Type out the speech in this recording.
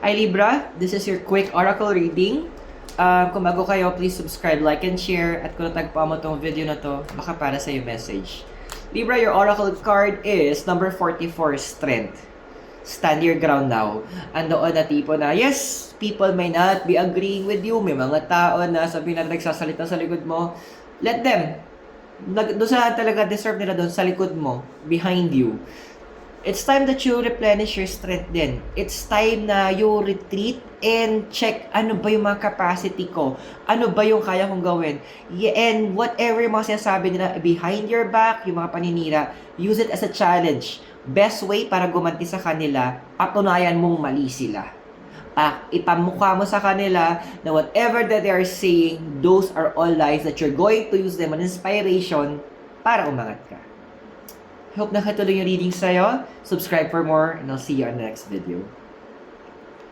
Hi Libra, this is your quick oracle reading. Kung bago kayo, please subscribe, like, and share. At kung natagpuan mo tong video na to, baka para sa yung message. Libra, your oracle card is number 44, Strength. Stand your ground now. Andoon na tipo na, yes, people may not be agreeing with you. May mga tao na sabi na nagsasalita sa likod mo. Let them. Doon sa talaga deserve nila doon sa likod mo, behind you. It's time that you replenish your strength din. It's time na you retreat and check ano ba yung mga capacity ko? Ano ba yung kaya kong gawin? And whatever yung mga sinasabi nila behind your back, yung mga paninira, use it as a challenge. Best way para gumanti sa kanila, patunayan mong mali sila. Ipamukha mo sa kanila na whatever that they are saying, those are all lies that you're going to use them as inspiration para umangat ka. Hope nakatulong yung reading sa'yo. Subscribe for more and I'll see you on the next video.